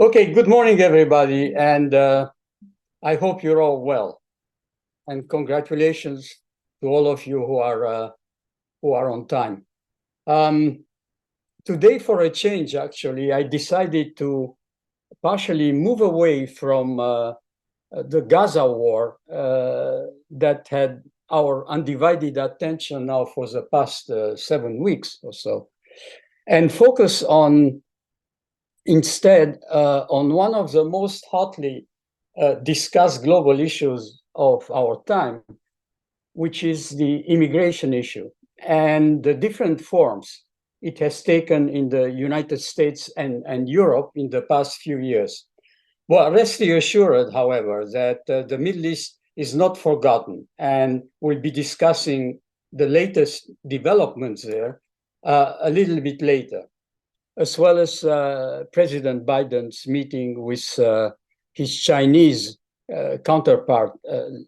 Okay, good morning, everybody, and I hope you're all well. And congratulations to all of you who are on time. Um, Today, for a change, actually, I decided to partially move away from the Gaza war that had our undivided attention now for the past 7 weeks or so, and focus instead on one of the most hotly discussed global issues of our time, which is the immigration issue and the different forms it has taken in the United States and Europe in the past few years. Well, rest assured, however, that the Middle East is not forgotten, and we'll be discussing the latest developments there a little bit later, as well as President Biden's meeting with his Chinese counterpart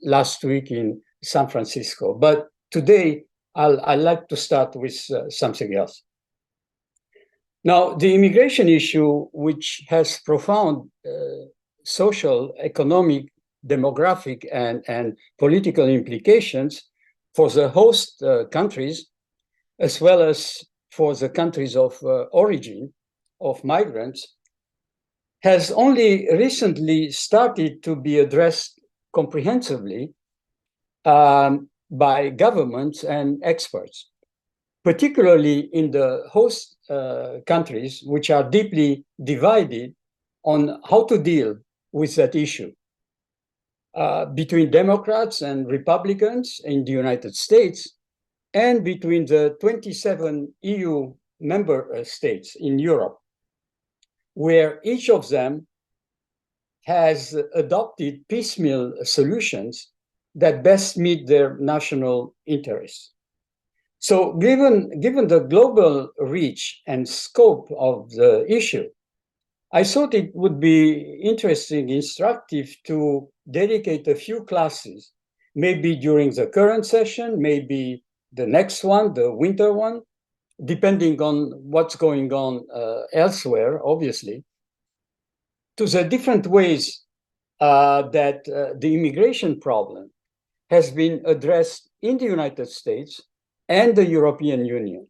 last week in San Francisco. But today, I'd like to start with something else. Now, the immigration issue, which has profound social, economic, demographic, and political implications for the host countries, as well as for the countries of origin of migrants, has only recently started to be addressed comprehensively by governments and experts, particularly in the host countries, which are deeply divided on how to deal with that issue. Between Democrats and Republicans in the United States, and between the 27 EU member states in Europe, where each of them has adopted piecemeal solutions that best meet their national interests. So given the global reach and scope of the issue, I thought it would be interesting, instructive to dedicate a few classes, maybe during the current session, maybe the next one, the winter one, depending on what's going on elsewhere, obviously, to the different ways that the immigration problem has been addressed in the United States and the European Union,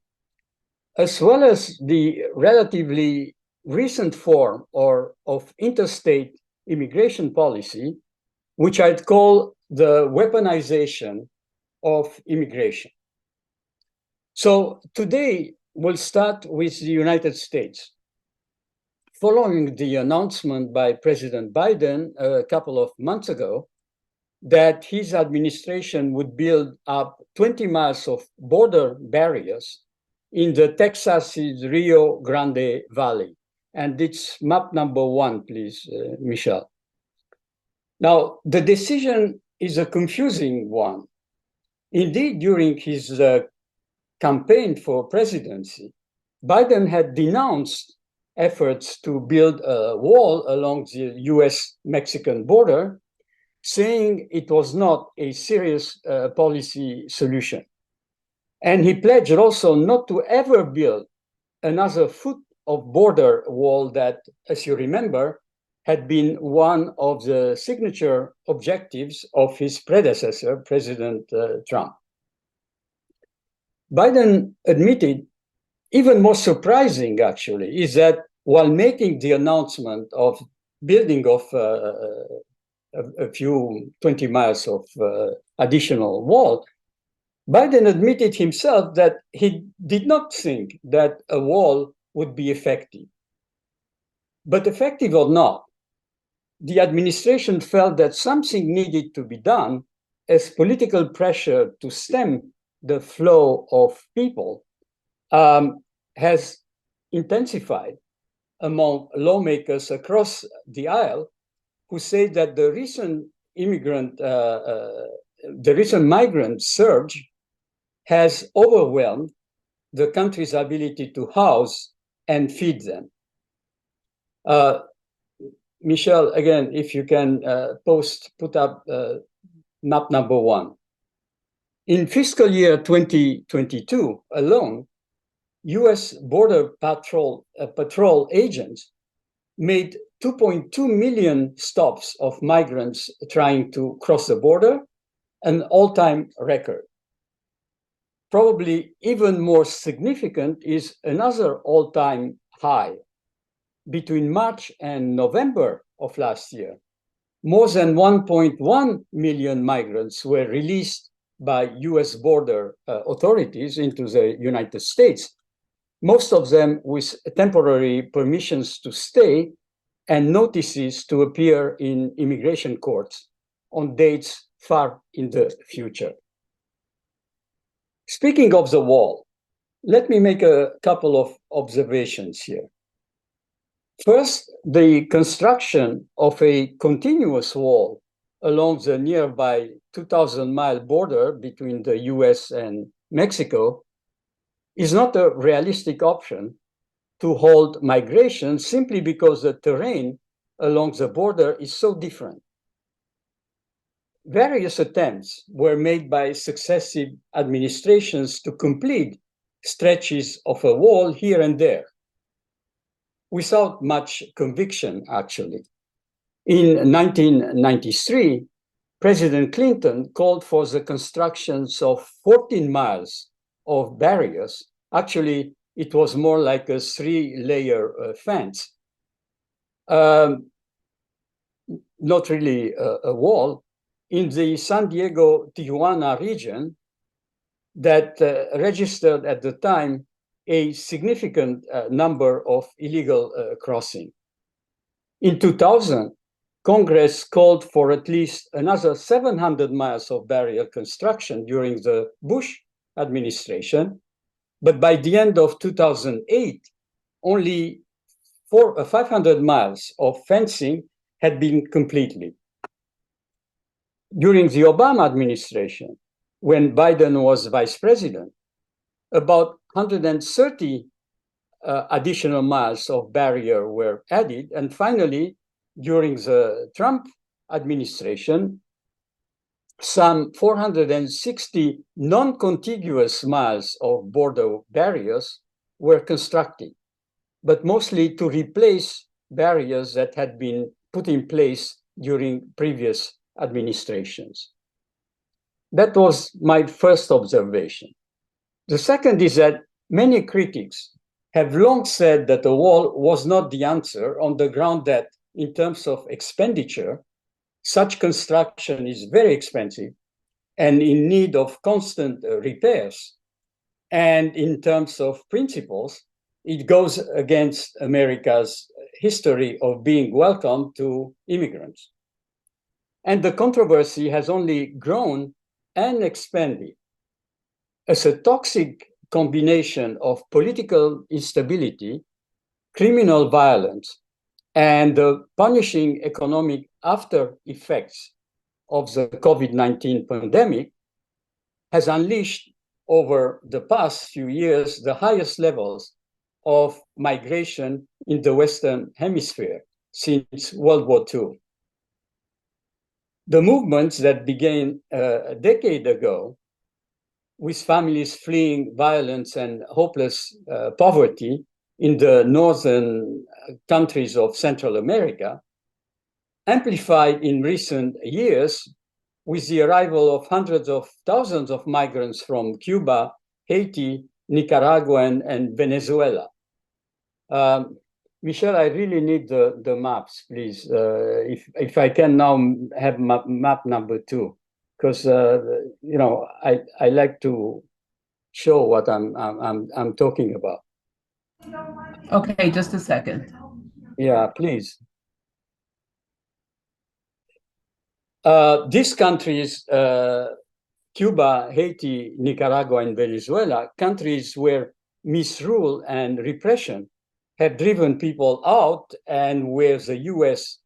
as well as the relatively recent form of interstate immigration policy, which I'd call the weaponization of immigration. So today, we'll start with the United States. Following the announcement by President Biden a couple of months ago that his administration would build up 20 miles of border barriers in the Texas's Rio Grande Valley. And it's map number 1, please, Michelle. Now, the decision is a confusing one. Indeed, during his campaign for presidency, Biden had denounced efforts to build a wall along the US-Mexican border, saying it was not a serious policy solution. And he pledged also not to ever build another foot of border wall that, as you remember, had been one of the signature objectives of his predecessor, President Trump. Biden admitted, even more surprising actually, is that while making the announcement of building of a few 20 miles of additional wall, Biden admitted himself that he did not think that a wall would be effective. But effective or not, the administration felt that something needed to be done as political pressure to stem the flow of people has intensified among lawmakers across the aisle, who say that the recent migrant surge has overwhelmed the country's ability to house and feed them. Michelle, again, if you can put up map number 1. In fiscal year 2022 alone, US Border Patrol agents made 2.2 million stops of migrants trying to cross the border, an all-time record. Probably even more significant is another all-time high. Between March and November of last year, more than 1.1 million migrants were released by US border authorities into the United States, most of them with temporary permissions to stay and notices to appear in immigration courts on dates far in the future. Speaking of the wall, let me make a couple of observations here. First, the construction of a continuous wall along the nearby 2,000-mile border between the US and Mexico is not a realistic option to hold migration simply because the terrain along the border is so different. Various attempts were made by successive administrations to complete stretches of a wall here and there, without much conviction, actually. In 1993, President Clinton called for the constructions of 14 miles of barriers. Actually, it was more like a 3-layer fence. Not really a wall. In the San Diego-Tijuana region that registered at the time a significant number of illegal crossing. In 2000, Congress called for at least another 700 miles of barrier construction during the Bush administration. But by the end of 2008, only 500 miles of fencing had been completed. During the Obama administration, when Biden was vice president, about 130 additional miles of barrier were added. And finally, during the Trump administration, some 460 non-contiguous miles of border barriers were constructed, but mostly to replace barriers that had been put in place during previous administrations. That was my first observation. The second is that many critics have long said that the wall was not the answer on the ground that, in terms of expenditure, such construction is very expensive and in need of constant repairs. And in terms of principles, it goes against America's history of being welcome to immigrants. And the controversy has only grown and expanded as a toxic combination of political instability, criminal violence, and the punishing economic after effects of the COVID-19 pandemic has unleashed over the past few years the highest levels of migration in the Western Hemisphere since World War II. The movements that began a decade ago with families fleeing violence and hopeless poverty in the northern countries of Central America, amplified in recent years with the arrival of hundreds of thousands of migrants from Cuba, Haiti, Nicaragua, and Venezuela. Michelle, I really need the maps, please. If I can now have map number 2, because you know I like to show what I'm talking about. Okay, just a second. Yeah, please. These countries, Cuba, Haiti, Nicaragua, and Venezuela, countries where misrule and repression have driven people out and where the US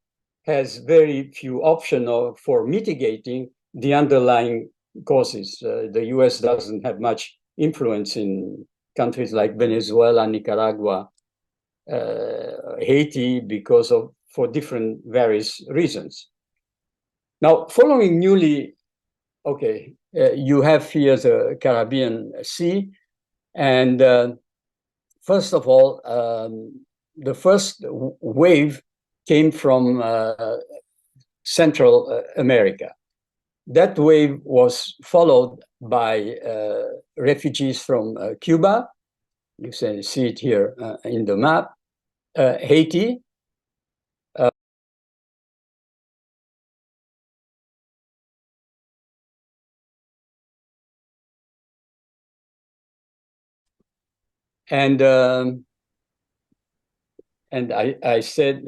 has very few options for mitigating the underlying causes. The US doesn't have much influence in countries like Venezuela, Nicaragua, Haiti, for different various reasons. Now, following newly, you have here the Caribbean Sea, and first of all, the first wave came from Central America. That wave was followed by refugees from Cuba. You can see it here in the map. Haiti. And I said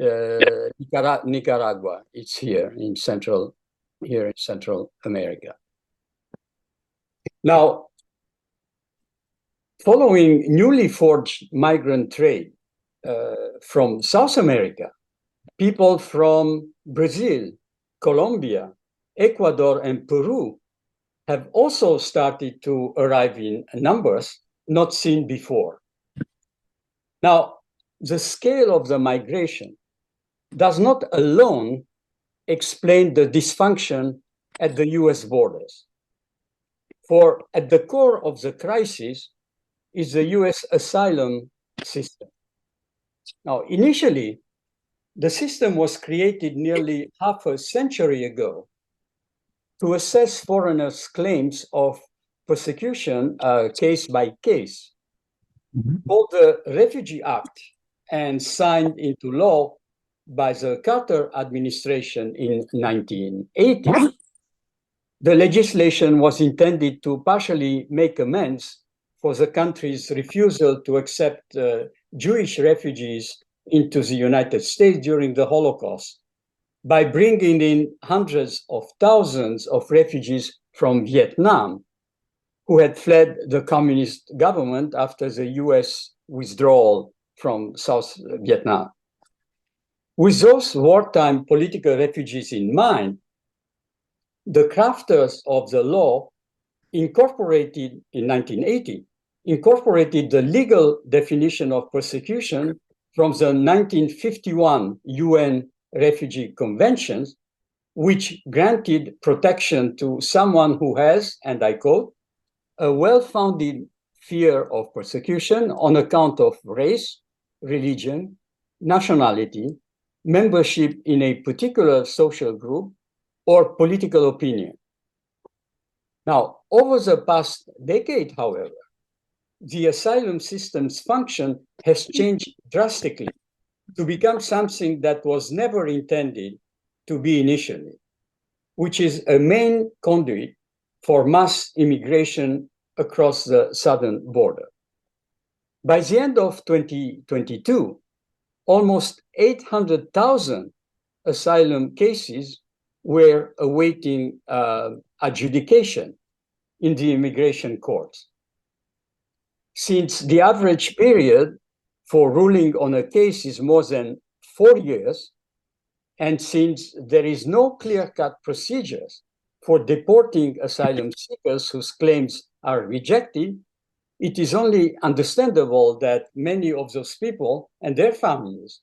Nicaragua. It's here in Central America. Now, following newly forged migrant trade from South America, people from Brazil, Colombia, Ecuador, and Peru have also started to arrive in numbers not seen before. Now, the scale of the migration does not alone explain the dysfunction at the US borders. For at the core of the crisis is the US asylum system. Now, initially, the system was created nearly half a century ago to assess foreigners' claims of persecution case by case. Called the Refugee Act and signed into law by the Carter administration in 1980. The legislation was intended to partially make amends for the country's refusal to accept Jewish refugees into the United States during the Holocaust by bringing in hundreds of thousands of refugees from Vietnam who had fled the communist government after the US withdrawal from South Vietnam. With those wartime political refugees in mind, the crafters of the law incorporated in 1980, incorporated the legal definition of persecution from the 1951 UN Refugee Conventions, which granted protection to someone who has, and I quote, a well-founded fear of persecution on account of race, religion, nationality, membership in a particular social group, or political opinion. Now, over the past decade, however, the asylum system's function has changed drastically to become something that was never intended to be initially, which is a main conduit for mass immigration across the southern border. By the end of 2022, almost 800,000 asylum cases were awaiting adjudication in the immigration courts. Since the average period for ruling on a case is more than 4 years, and since there is no clear-cut procedures for deporting asylum seekers whose claims are rejected, it is only understandable that many of those people and their families,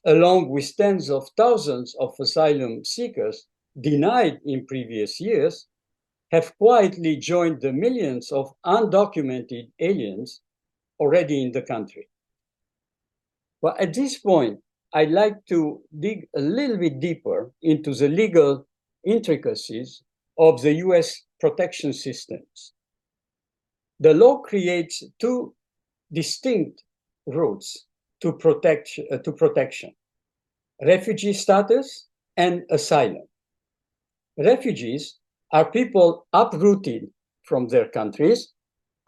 along with tens of thousands of asylum seekers denied in previous years, have quietly joined the millions of undocumented aliens already in the country. Well, at this point, I'd like to dig a little bit deeper into the legal intricacies of the US protection systems. The law creates two distinct routes to protection: refugee status and asylum. Refugees are people uprooted from their countries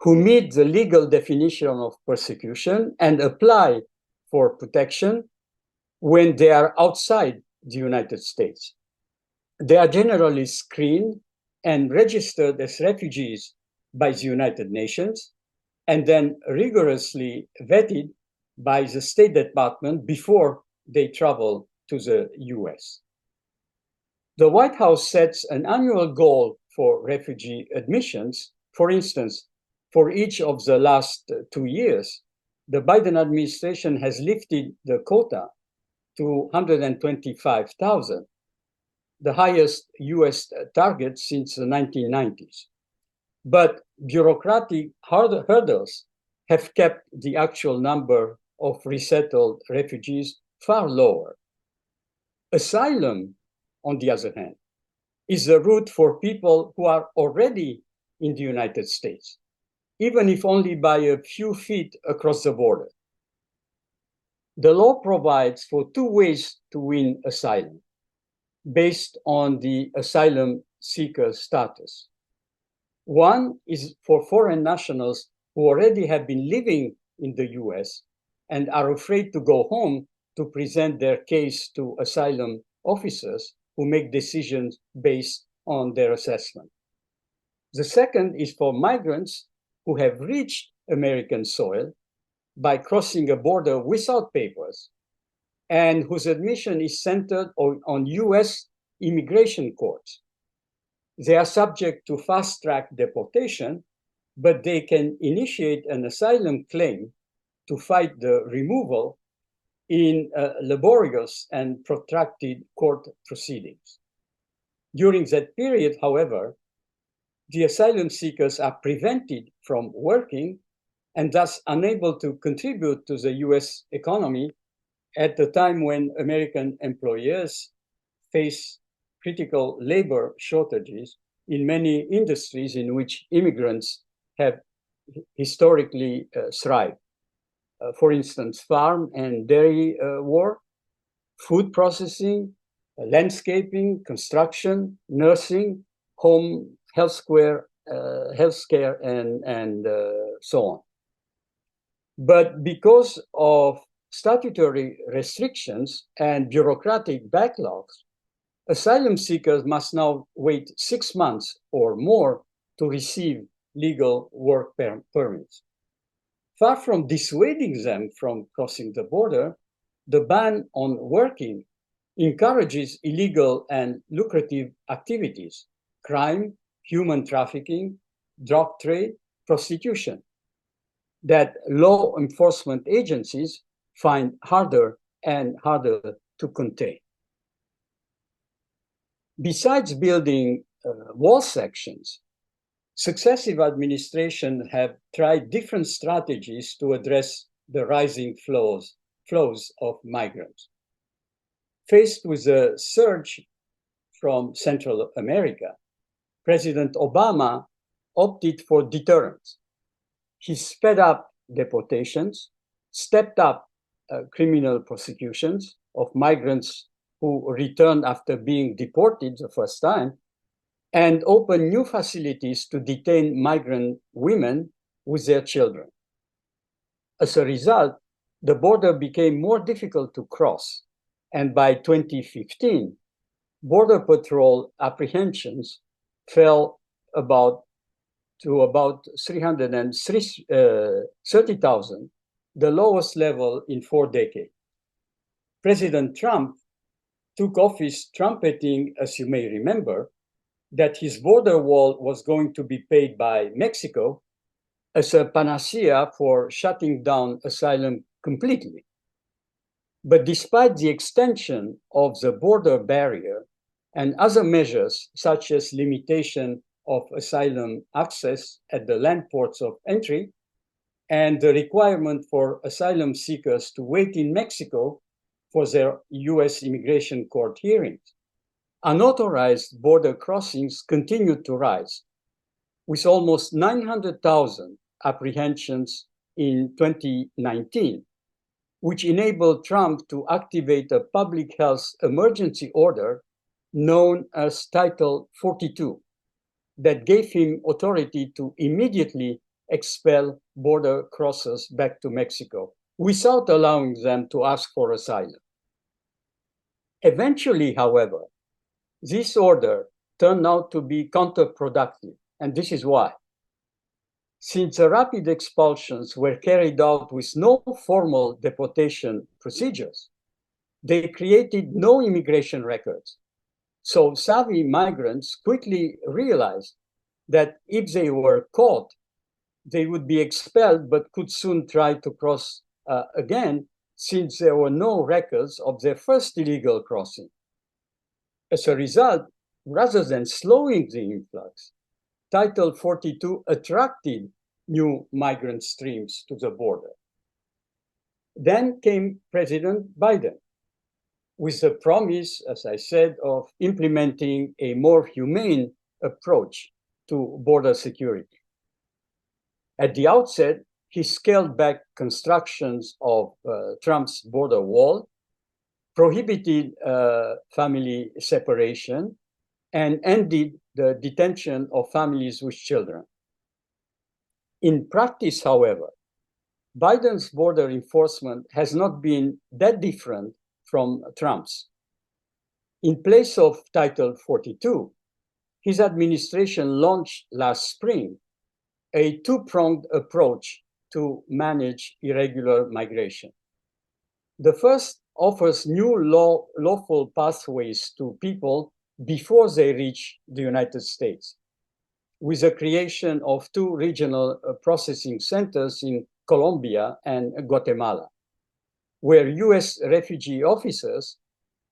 who meet the legal definition of persecution and apply for protection when they are outside the United States. They are generally screened and registered as refugees by the United Nations and then rigorously vetted by the State Department before they travel to the US. The White House sets an annual goal for refugee admissions. For instance, for each of the last 2 years, the Biden administration has lifted the quota to 125,000, the highest US target since the 1990s. But bureaucratic hurdles have kept the actual number of resettled refugees far lower. Asylum, on the other hand, is a route for people who are already in the United States, even if only by a few feet across the border. The law provides for two ways to win asylum, based on the asylum seeker status. One is for foreign nationals who already have been living in the US and are afraid to go home to present their case to asylum officers who make decisions based on their assessment. The second is for migrants who have reached American soil by crossing a border without papers and whose admission is centered on US immigration courts. They are subject to fast-track deportation, but they can initiate an asylum claim to fight the removal in laborious and protracted court proceedings. During that period, however, the asylum seekers are prevented from working and thus unable to contribute to the US economy at the time when American employers face critical labor shortages in many industries in which immigrants have historically thrived. For instance, farm and dairy work, food processing, landscaping, construction, nursing, home healthcare, and so on. But because of statutory restrictions and bureaucratic backlogs, asylum seekers must now wait 6 months or more to receive legal work permits. Far from dissuading them from crossing the border, the ban on working encourages illegal and lucrative activities, crime, human trafficking, drug trade, prostitution, that law enforcement agencies find harder and harder to contain. Besides building wall sections, successive administrations have tried different strategies to address the rising flows of migrants. Faced with a surge from Central America, President Obama opted for deterrence. He sped up deportations, stepped up criminal prosecutions of migrants who returned after being deported the first time, and opened new facilities to detain migrant women with their children. As a result, the border became more difficult to cross, and by 2015, Border Patrol apprehensions fell to about 330,000, the lowest level in 4 decades. President Trump took office trumpeting, as you may remember, that his border wall was going to be paid by Mexico as a panacea for shutting down asylum completely. But despite the extension of the border barrier and other measures, such as limitation of asylum access at the land ports of entry and the requirement for asylum seekers to wait in Mexico for their US immigration court hearings, unauthorized border crossings continued to rise, with almost 900,000 apprehensions in 2019, which enabled Trump to activate a public health emergency order known as Title 42, that gave him authority to immediately expel border crossers back to Mexico without allowing them to ask for asylum. Eventually, however, this order turned out to be counterproductive, and this is why. Since the rapid expulsions were carried out with no formal deportation procedures, they created no immigration records. So savvy migrants quickly realized that if they were caught, they would be expelled, but could soon try to cross again, since there were no records of their first illegal crossing. As a result, rather than slowing the influx, Title 42 attracted new migrant streams to the border. Then came President Biden with the promise, as I said, of implementing a more humane approach to border security. At the outset, he scaled back constructions of Trump's border wall, prohibited family separation, and ended the detention of families with children. In practice, however, Biden's border enforcement has not been that different from Trump's. In place of Title 42, his administration launched last spring a two-pronged approach to manage irregular migration. The first offers new lawful pathways to people before they reach the United States, with the creation of two regional processing centers in Colombia and Guatemala, where US refugee officers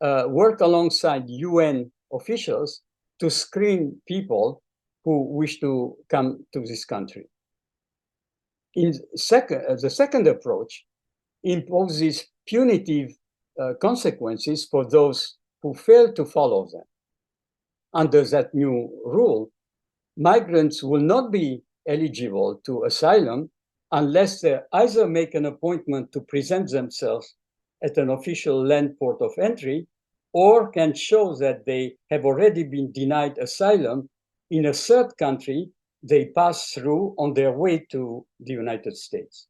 work alongside UN officials to screen people who wish to come to this country. The second approach imposes punitive consequences for those who fail to follow them. Under that new rule, migrants will not be eligible to asylum unless they either make an appointment to present themselves at an official land port of entry or can show that they have already been denied asylum in a third country they pass through on their way to the United States.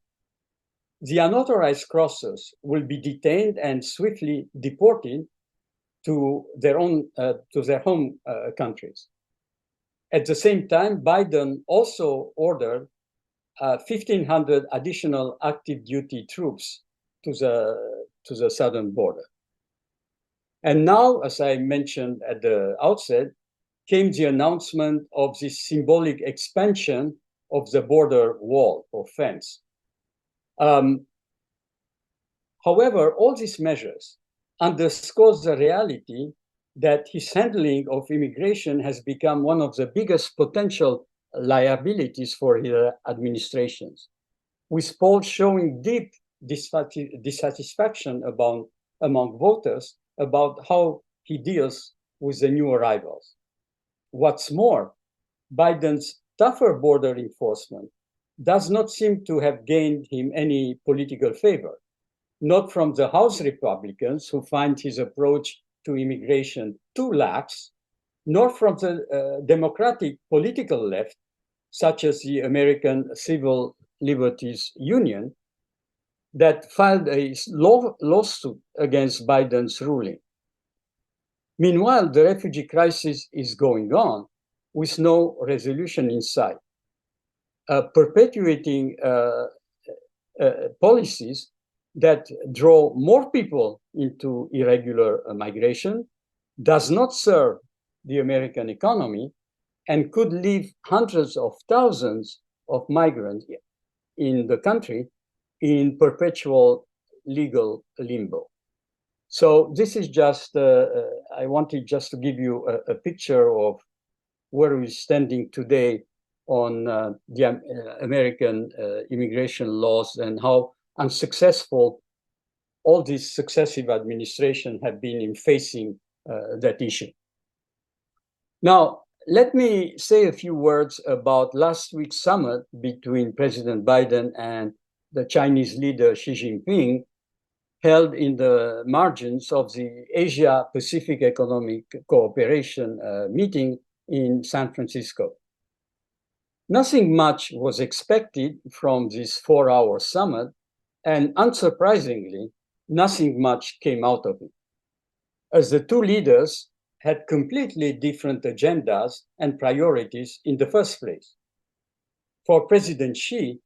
The unauthorized crossers will be detained and swiftly deported to their home countries. At the same time, Biden also ordered 1,500 additional active duty troops to the southern border. And now, as I mentioned at the outset, came the announcement of this symbolic expansion of the border wall or fence. However, all these measures underscores the reality that his handling of immigration has become one of the biggest potential liabilities for his administrations, with polls showing deep dissatisfaction among voters about how he deals with the new arrivals. What's more, Biden's tougher border enforcement does not seem to have gained him any political favor, not from the House Republicans who find his approach to immigration too lax, nor from the Democratic political left, such as the American Civil Liberties Union, that filed a lawsuit against Biden's ruling. Meanwhile, the refugee crisis is going on with no resolution in sight. Perpetuating policies that draw more people into irregular migration does not serve the American economy and could leave hundreds of thousands of migrants in the country in perpetual legal limbo. So this is just, I wanted just to give you a picture of where we're standing today on the American immigration laws and how unsuccessful all these successive administrations have been in facing that issue. Now, let me say a few words about last week's summit between President Biden and the Chinese leader Xi Jinping, held in the margins of the Asia-Pacific Economic Cooperation meeting in San Francisco. Nothing much was expected from this 4-hour summit, and unsurprisingly, nothing much came out of it, as the two leaders had completely different agendas and priorities in the first place. For President Xi,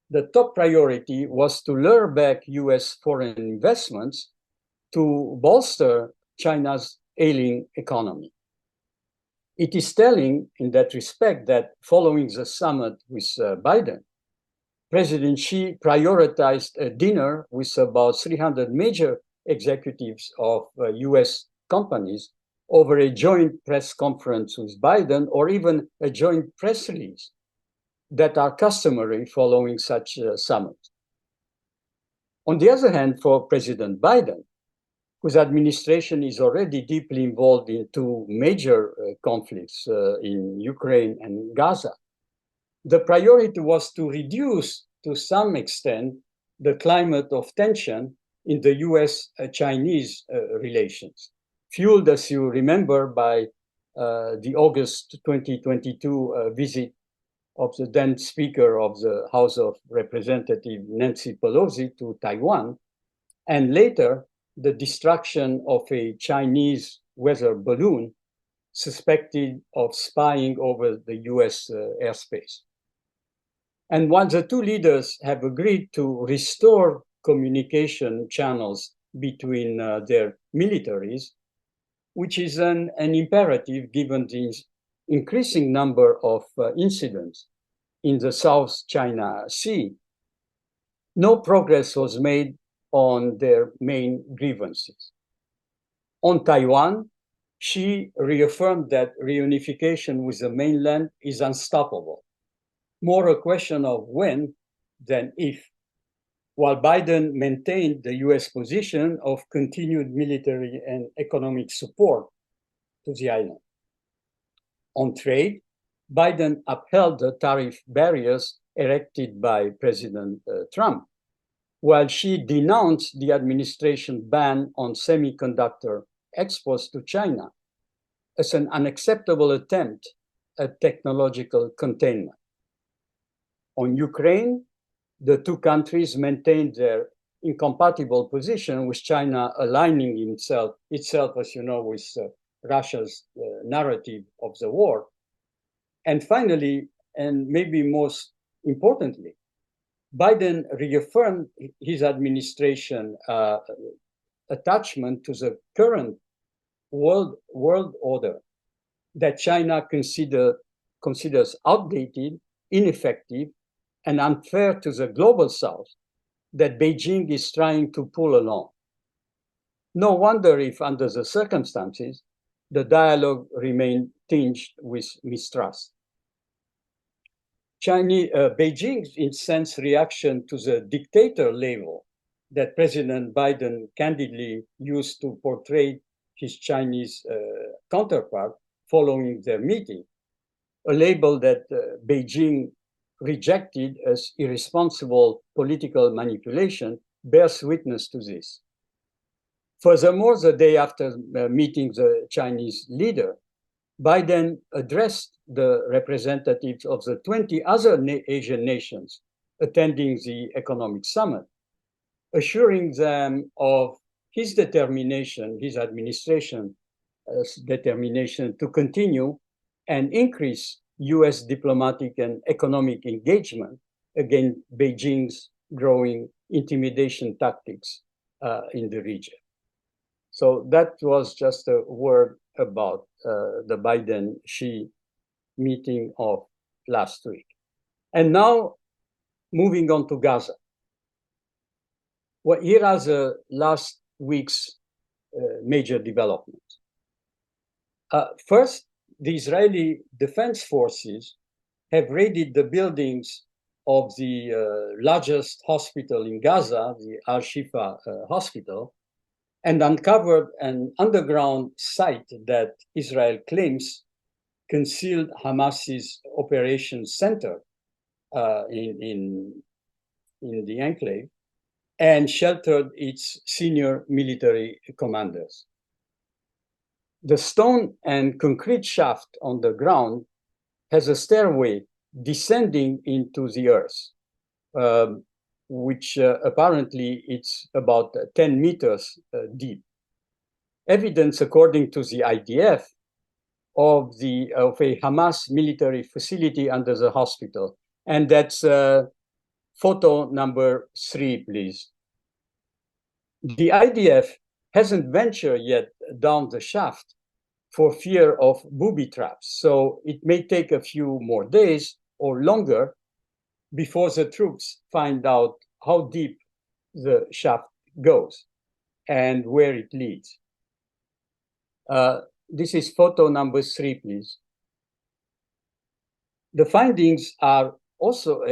the top priority was to lure back US foreign investments to bolster China's ailing economy. It is telling in that respect that following the summit with Biden, President Xi prioritized a dinner with about 300 major executives of US companies over a joint press conference with Biden or even a joint press release that are customary following such summits. On the other hand, for President Biden, whose administration is already deeply involved in two major conflicts in Ukraine and Gaza, the priority was to reduce, to some extent, the climate of tension in the US-Chinese relations, fueled, as you remember, by the August 2022 visit of the then Speaker of the House of Representatives, Nancy Pelosi, to Taiwan, and later the destruction of a Chinese weather balloon suspected of spying over the US airspace. And while the two leaders have agreed to restore communication channels between their militaries, which is an imperative given the increasing number of incidents in the South China Sea, no progress was made on their main grievances. On Taiwan, Xi reaffirmed that reunification with the mainland is unstoppable, more a question of when than if, while Biden maintained the US position of continued military and economic support to the island. On trade, Biden upheld the tariff barriers erected by President Trump, while Xi denounced the administration ban on semiconductor exports to China as an unacceptable attempt at technological containment. On Ukraine, the two countries maintained their incompatible position, with China aligning itself, as you know, with Russia's narrative of the war. And finally, and maybe most importantly, Biden reaffirmed his administration attachment to the current world order that China considers outdated, ineffective, and unfair to the global South that Beijing is trying to pull along. No wonder if, under the circumstances, the dialogue remained tinged with mistrust. Beijing's incensed reaction to the dictator label that President Biden candidly used to portray his Chinese counterpart following their meeting, a label that Beijing rejected as irresponsible political manipulation, bears witness to this. Furthermore, the day after meeting the Chinese leader, Biden addressed the representatives of the 20 other Asian nations attending the economic summit, assuring them of his determination, his administration's determination to continue and increase US diplomatic and economic engagement against Beijing's growing intimidation tactics in the region. So that was just a word about the Biden-Xi meeting of last week. And now, moving on to Gaza. Well, here are the last week's major developments. First, the Israeli Defense Forces have raided the buildings of the largest hospital in Gaza, the Al-Shifa Hospital, and uncovered an underground site that Israel claims concealed Hamas's operations center in the enclave and sheltered its senior military commanders. The stone and concrete shaft on the ground has a stairway descending into the earth, which apparently it's about 10 meters deep. Evidence, according to the IDF, of a Hamas military facility under the hospital. And that's photo number 3, please. The IDF hasn't ventured yet down the shaft for fear of booby traps, so it may take a few more days or longer before the troops find out how deep the shaft goes and where it leads. This is photo number 3, please. The findings are also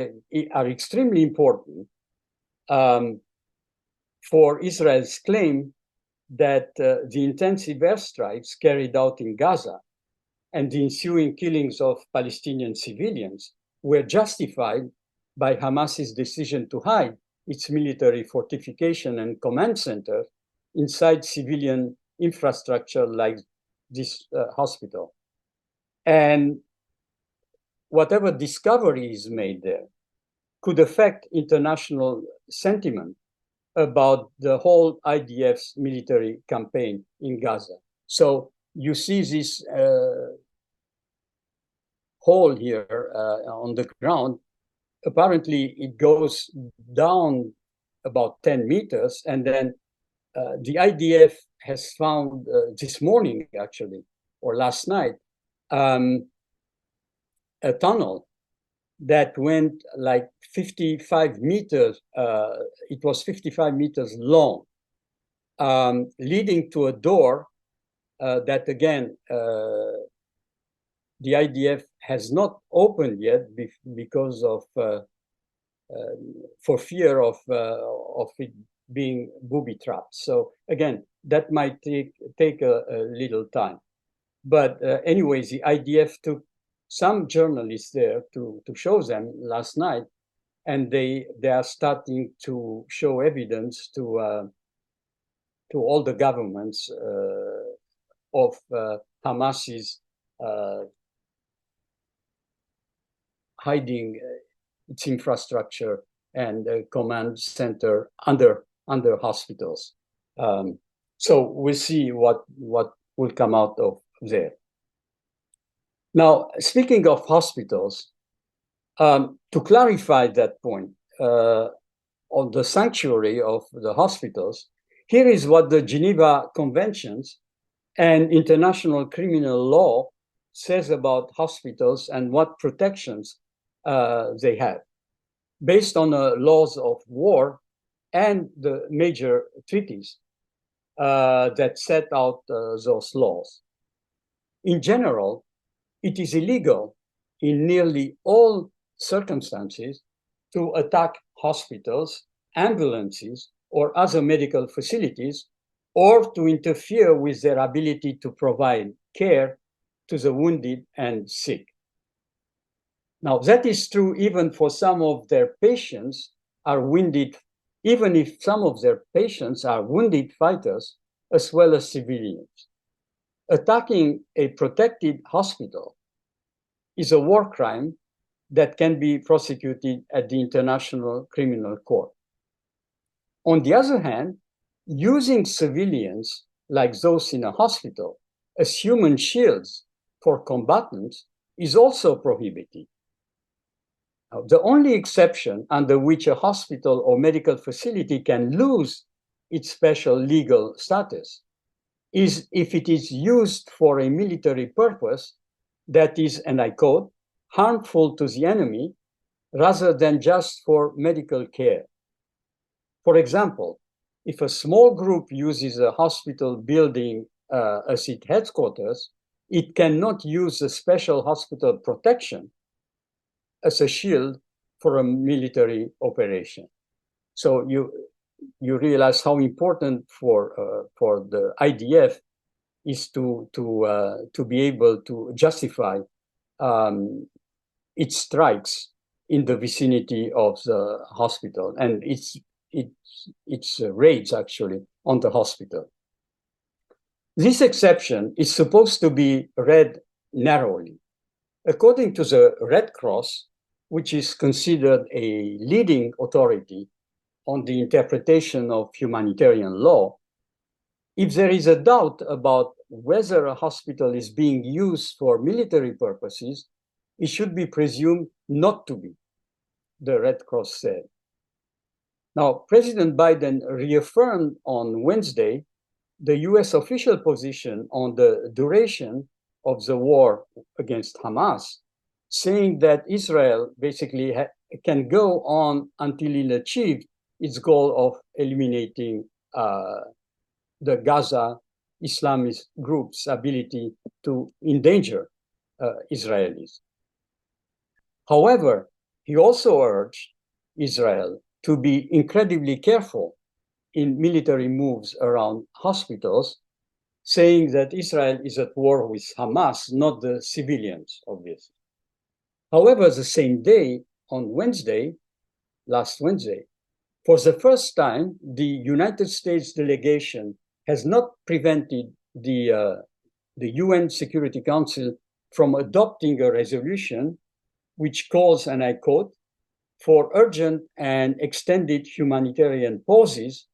extremely important for Israel's claim that the intensive airstrikes carried out in Gaza and the ensuing killings of Palestinian civilians were justified by Hamas's decision to hide its military fortification and command center inside civilian infrastructure like this hospital. And whatever discovery is made there could affect international sentiment about the whole IDF's military campaign in Gaza. So you see this hole here on the ground. Apparently, it goes down about 10 meters, and then the IDF has found this morning, actually, or last night, a tunnel that went like 55 meters. It was 55 meters long, leading to a door that, again, the IDF has not opened yet because of for fear of it being booby trapped. So again, that might take a little time. But anyways, the IDF took some journalists there to show them last night, and they are starting to show evidence to all the governments of Hamas's hiding its infrastructure and command center under hospitals. So we'll see what will come out of there. Now, speaking of hospitals, to clarify that point on the sanctuary of the hospitals, here is what the Geneva Conventions and international criminal law says about hospitals and what protections they have, based on the laws of war and the major treaties that set out those laws. In general, it is illegal in nearly all circumstances to attack hospitals, ambulances, or other medical facilities, or to interfere with their ability to provide care to the wounded and sick. Now, that is true even for some of their patients are wounded, even if some of their patients are wounded fighters as well as civilians. Attacking a protected hospital is a war crime that can be prosecuted at the International Criminal Court. On the other hand, using civilians like those in a hospital as human shields for combatants is also prohibited. Now, the only exception under which a hospital or medical facility can lose its special legal status is if it is used for a military purpose that is, and I quote, harmful to the enemy rather than just for medical care. For example, if a small group uses a hospital building as its headquarters, it cannot use the special hospital protection as a shield for a military operation. So you realize how important for the IDF is to be able to justify its strikes in the vicinity of the hospital and its raids actually on the hospital. This exception is supposed to be read narrowly. According to the Red Cross, which is considered a leading authority on the interpretation of humanitarian law, if there is a doubt about whether a hospital is being used for military purposes, it should be presumed not to be, the Red Cross said. Now, President Biden reaffirmed on Wednesday the US official position on the duration of the war against Hamas, saying that Israel basically can go on until it achieves its goal of eliminating the Gaza Islamist group's ability to endanger Israelis. However, he also urged Israel to be incredibly careful in military moves around hospitals, saying that Israel is at war with Hamas, not the civilians, obviously. However, the same day, on Wednesday, last Wednesday, for the first time, the United States delegation has not prevented the UN Security Council from adopting a resolution which calls, and I quote, for urgent and extended humanitarian pauses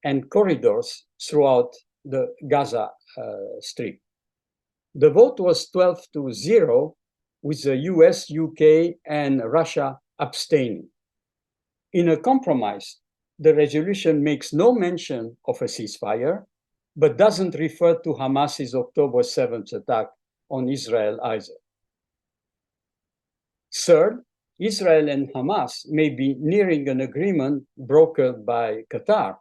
and corridors throughout the Gaza Strip. The vote was 12-0, with the US, UK, and Russia abstaining. In a compromise, the resolution makes no mention of a ceasefire, but doesn't refer to Hamas's October 7th attack on Israel either. Third, Israel and Hamas may be nearing an agreement brokered by Qatar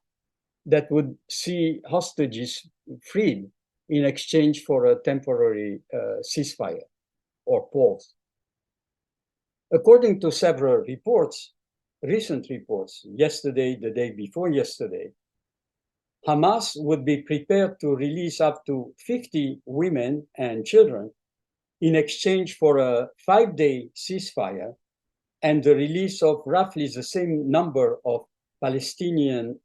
that would see hostages freed in exchange for a temporary ceasefire or pause. According to several reports, recent reports, yesterday, the day before yesterday, Hamas would be prepared to release up to 50 women and children in exchange for a 5-day ceasefire and the release of roughly the same number of Palestinian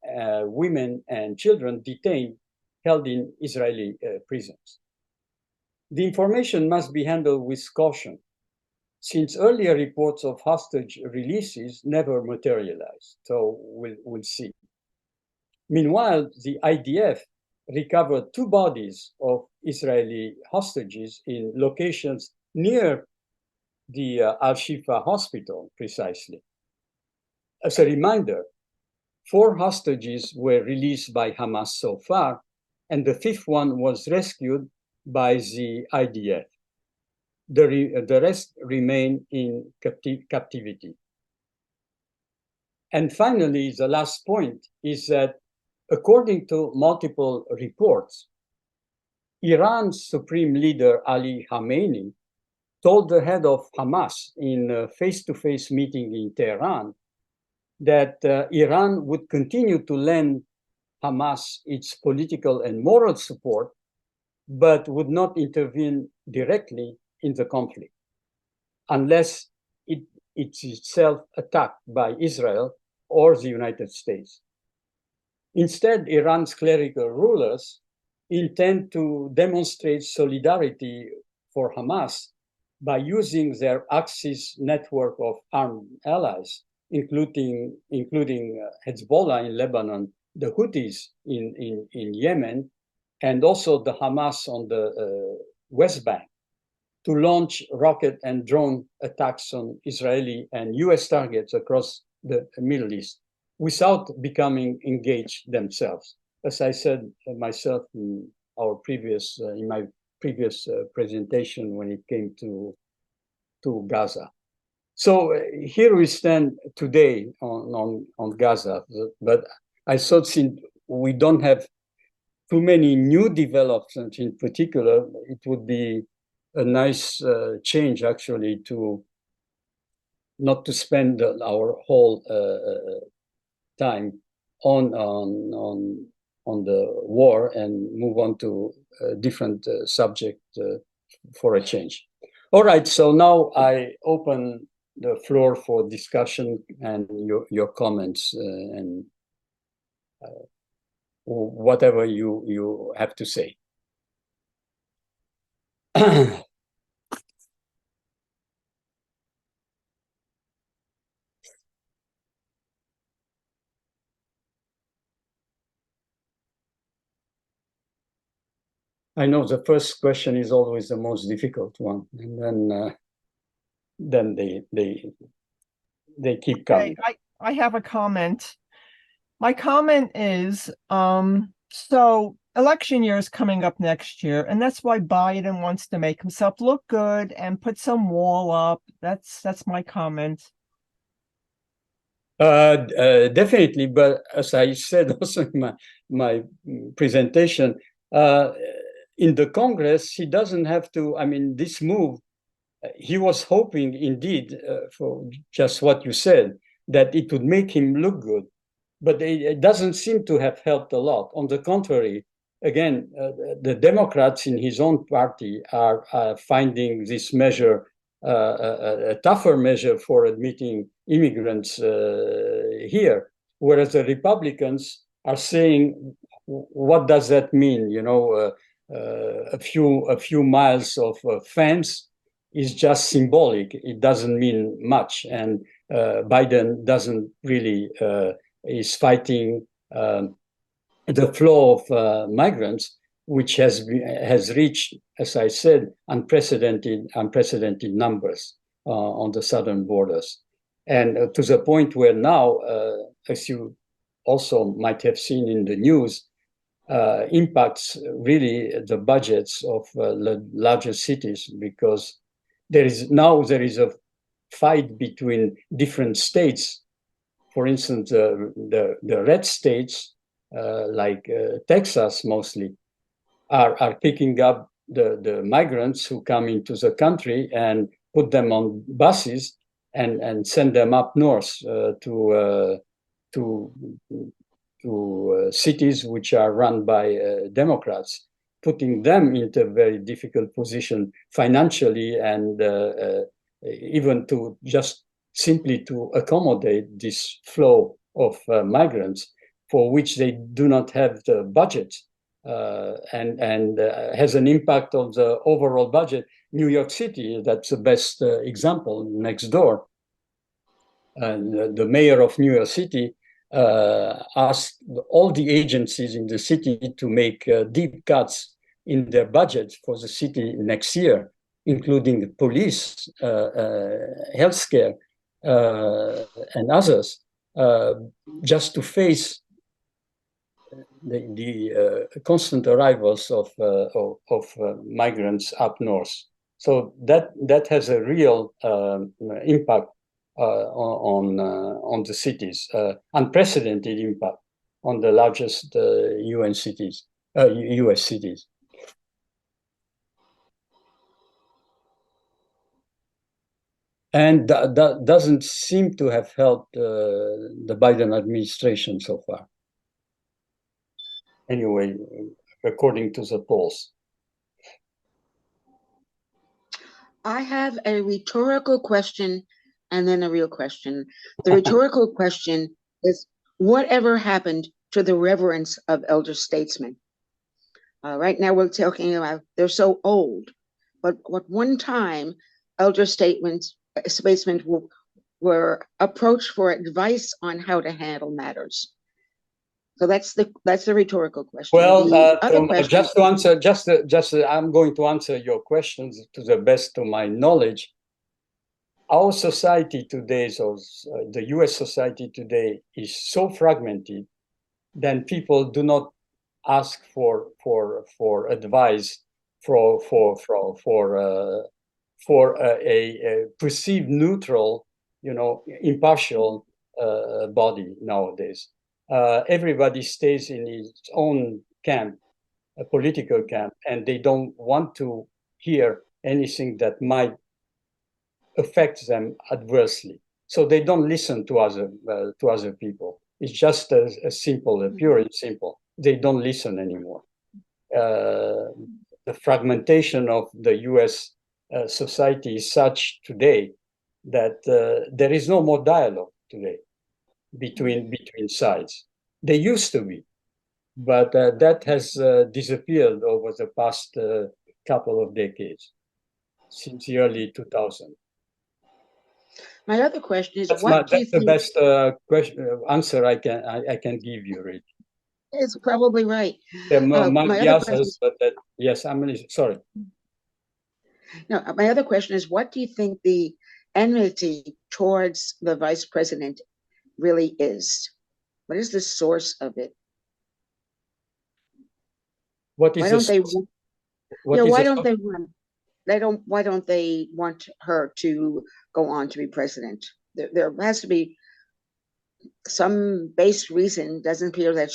women and children detained, held in Israeli prisons. The information must be handled with caution, since earlier reports of hostage releases never materialized. So we'll see. Meanwhile, the IDF recovered 2 bodies of Israeli hostages in locations near the Al-Shifa hospital, precisely. As a reminder, 4 hostages were released by Hamas so far, and the 5th one was rescued by the IDF. The rest remain in captivity. And finally, the last point is that according to multiple reports, Iran's supreme leader, Ali Khamenei, told the head of Hamas in a face-to-face meeting in Tehran that Iran would continue to lend Hamas its political and moral support, but would not intervene directly in the conflict unless it's itself attacked by Israel or the United States. Instead, Iran's clerical rulers intend to demonstrate solidarity for Hamas by using their Axis network of armed allies, including Hezbollah in Lebanon, the Houthis in Yemen, and also the Hamas on the West Bank, to launch rocket and drone attacks on Israeli and US targets across the Middle East without becoming engaged themselves. As I said myself in my previous presentation when it came to Gaza. So here we stand today on Gaza, but I thought since we don't have too many new developments in particular, it would be a nice change actually to not to spend our whole time on the war and move on to a different subject for a change. All right, so now I open the floor for discussion and your comments and whatever you have to say. I know the first question is always the most difficult one, and then they keep coming. Okay, I have a comment. My comment is, so election year is coming up next year, and that's why Biden wants to make himself look good and put some wall up. That's my comment. Definitely, but as I said also in my presentation, in the Congress, he doesn't have to, I mean, this move, he was hoping indeed, for just what you said, that it would make him look good. but it doesn't seem to have helped a lot. On the contrary, again, the Democrats in his own party are finding this measure a tougher measure for admitting immigrants here, whereas the Republicans are saying, what does that mean? You know, a few miles of fence is just symbolic. It doesn't mean much, and Biden doesn't really is fighting the flow of migrants, which has reached, as I said, unprecedented numbers on the southern borders, and to the point where now, as you also might have seen in the news, impacts really the budgets of the larger cities, because there is a fight between different states. For instance, the red states, like Texas mostly, are picking up the migrants who come into the country and put them on buses and send them up north to cities which are run by Democrats, putting them into a very difficult position financially, and even to just simply to accommodate this flow of migrants, for which they do not have the budget, and has an impact on the overall budget. New York City, that's the best example next door. And the mayor of New York City asked all the agencies in the city to make deep cuts in their budget for the city next year, including the police, healthcare, and others, just to face the constant arrivals of migrants up north. So that has a real impact on the cities, unprecedented impact on the largest US cities. And that doesn't seem to have helped the Biden administration so far. Anyway, according to the polls. I have a rhetorical question and then a real question. The rhetorical question is, whatever happened to the reverence of elder statesmen? Right now we're talking about they're so old, but at one time, elder statesmen were approached for advice on how to handle matters. So that's the rhetorical question. Well, question, just to answer, I'm going to answer your questions to the best of my knowledge. Our society today, the U.S. society today, is so fragmented that people do not ask for advice for a perceived neutral, impartial body nowadays. Everybody stays in his own camp, a political camp, and they don't want to hear anything that might affect them adversely. So they don't listen to other people. It's just a simple, pure and simple. They don't listen anymore. The fragmentation of the U.S. Society is such today that there is no more dialogue today between sides. They used to be, but that has disappeared over the past couple of decades, since the early 2000s. My other question is, that's the best answer I can give you, Rich. It's probably right. There might be others, but yes, I'm really sorry. No, my other question is, what do you think the enmity towards the vice president really is? What is the source of it? What is why don't they want her to go on to be president? There has to be some base reason. Doesn't appear that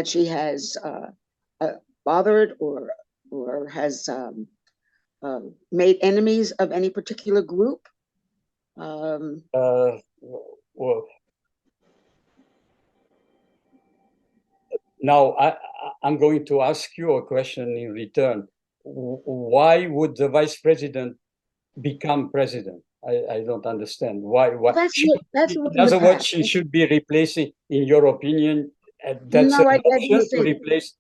she has bothered or has made enemies of any particular group. Well, Now, I'm going to ask you a question in return. Why would the vice president become president? I don't understand. Why? That's In what in the other words, past. she should be replacing, in your opinion, that's No, an I option didn't to say that. replace.